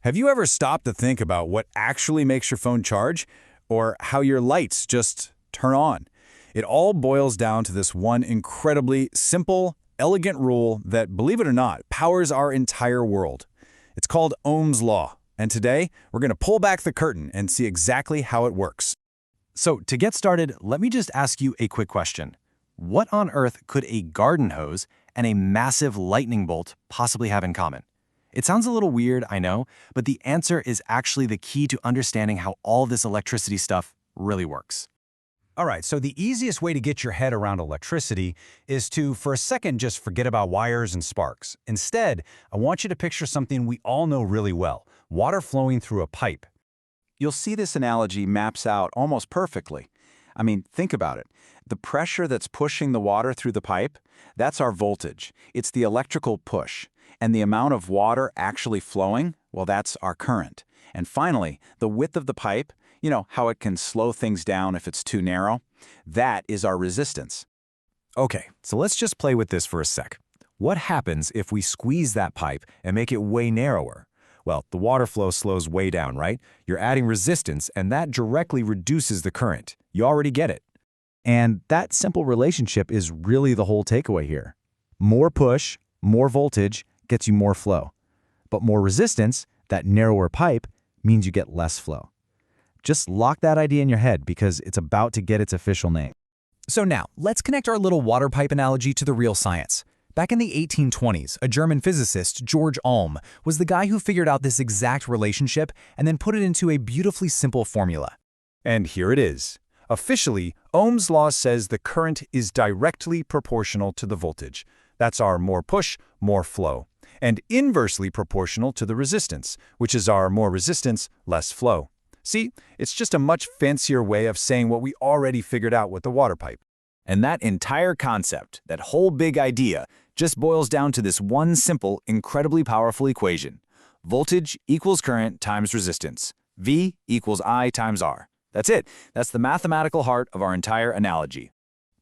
Have you ever stopped to think about what actually makes your phone charge? Or how your lights just turn on? It all boils down to this one incredibly simple, elegant rule that, believe it or not, powers our entire world. It's called Ohm's Law, and today we're going to pull back the curtain and see exactly how it works. So to get started, let me just ask you a quick question. What on earth could a garden hose and a massive lightning bolt possibly have in common? It sounds a little weird, I know, but the answer is actually the key to understanding how all this electricity stuff really works. All right, so the easiest way to get your head around electricity is to, for a second, just forget about wires and sparks. Instead, I want you to picture something we all know really well, water flowing through a pipe. You'll see this analogy maps out almost perfectly. I mean, think about it. The pressure that's pushing the water through the pipe, that's our voltage. It's the electrical push. And the amount of water actually flowing, well, that's our current. And finally, the width of the pipe, you know, how it can slow things down if it's too narrow, that is our resistance. Okay, so let's just play with this for a sec. What happens if we squeeze that pipe and make it way narrower? Well, the water flow slows way down, right? You're adding resistance, and that directly reduces the current. You already get it. And that simple relationship is really the whole takeaway here. More push, more voltage, gets you more flow. But more resistance, that narrower pipe, means you get less flow. Just lock that idea in your head because it's about to get its official name. So now, let's connect our little water pipe analogy to the real science. Back in the 1820s, a German physicist, George Ohm, was the guy who figured out this exact relationship and then put it into a beautifully simple formula. And here it is. Officially, Ohm's law says the current is directly proportional to the voltage. That's our more push, more flow. And inversely proportional to the resistance, which is our more resistance, less flow. See, it's just a much fancier way of saying what we already figured out with the water pipe. And that entire concept, that whole big idea, just boils down to this one simple, incredibly powerful equation. Voltage equals current times resistance. V equals I times R. That's it. That's the mathematical heart of our entire analogy.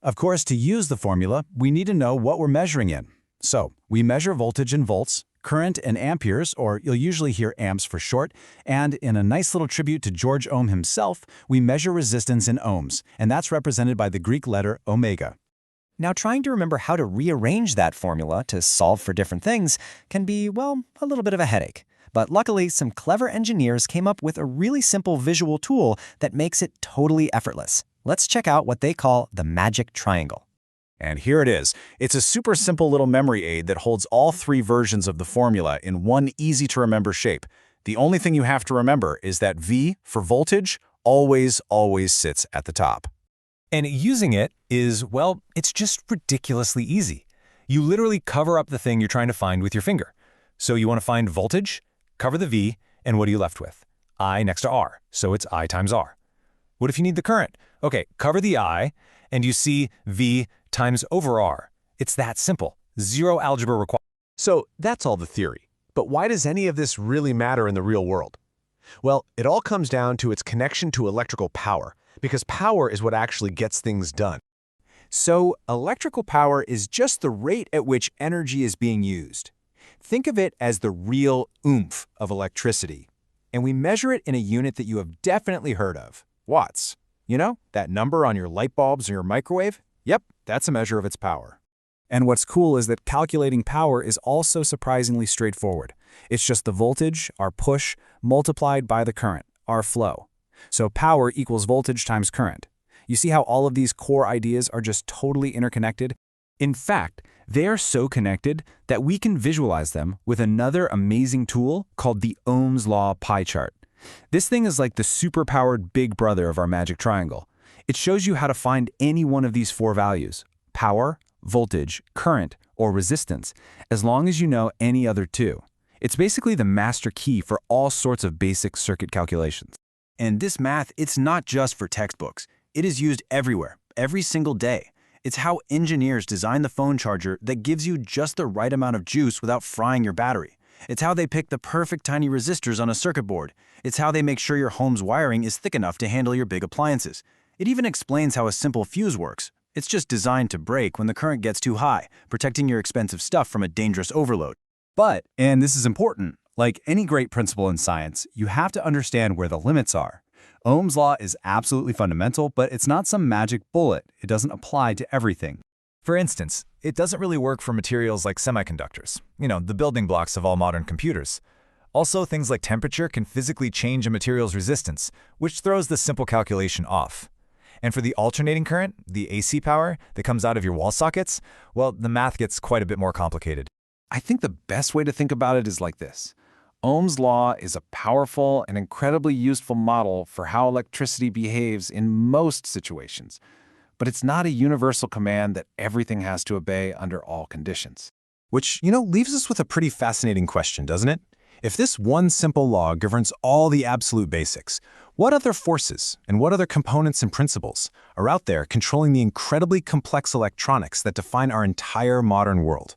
Of course, to use the formula, we need to know what we're measuring in. So, we measure voltage in volts, current in amperes, or you'll usually hear amps for short, and in a nice little tribute to George Ohm himself, we measure resistance in ohms, and that's represented by the Greek letter omega. Now, trying to remember how to rearrange that formula to solve for different things can be, well, a little bit of a headache. But luckily, some clever engineers came up with a really simple visual tool that makes it totally effortless. Let's check out what they call the magic triangle. And here it is. It's a super simple little memory aid that holds all three versions of the formula in one easy-to-remember shape. The only thing you have to remember is that V for voltage always sits at the top. And using it is, well, it's just ridiculously easy. You literally cover up the thing you're trying to find with your finger. So you want to find voltage, cover the V, and what are you left with? I next to R, so it's I times R. What if you need the current? Okay, cover the I, and you see V times over R. It's that simple. Zero algebra required. So that's all the theory. But why does any of this really matter in the real world? Well, it all comes down to its connection to electrical power, because power is what actually gets things done. So, electrical power is just the rate at which energy is being used. Think of it as the real oomph of electricity. And we measure it in a unit that you have definitely heard of, watts. You know, that number on your light bulbs or your microwave? Yep, that's a measure of its power. And what's cool is that calculating power is also surprisingly straightforward. It's just the voltage, our push, multiplied by the current, our flow. So power equals voltage times current. You see how all of these core ideas are just totally interconnected? In fact, they are so connected that we can visualize them with another amazing tool called the Ohm's Law pie chart. This thing is like the super-powered big brother of our magic triangle. It shows you how to find any one of these four values, power, voltage, current, or resistance, as long as you know any other two. It's basically the master key for all sorts of basic circuit calculations. And this math, it's not just for textbooks. It is used everywhere, every single day. It's how engineers design the phone charger that gives you just the right amount of juice without frying your battery. It's how they pick the perfect tiny resistors on a circuit board. It's how they make sure your home's wiring is thick enough to handle your big appliances. It even explains how a simple fuse works. It's just designed to break when the current gets too high, protecting your expensive stuff from a dangerous overload. But, and this is important, Like any great principle in science, you have to understand where the limits are. Ohm's law is absolutely fundamental, but it's not some magic bullet. It doesn't apply to everything. For instance, it doesn't really work for materials like semiconductors, the building blocks of all modern computers. Also, things like temperature can physically change a material's resistance, which throws the simple calculation off. And for the alternating current, the AC power that comes out of your wall sockets, well, the math gets quite a bit more complicated. I think the best way to think about it is like this. Ohm's law is a powerful and incredibly useful model for how electricity behaves in most situations. But it's not a universal command that everything has to obey under all conditions. Which, leaves us with a pretty fascinating question, doesn't it? If this one simple law governs all the absolute basics, what other forces and what other components and principles are out there controlling the incredibly complex electronics that define our entire modern world?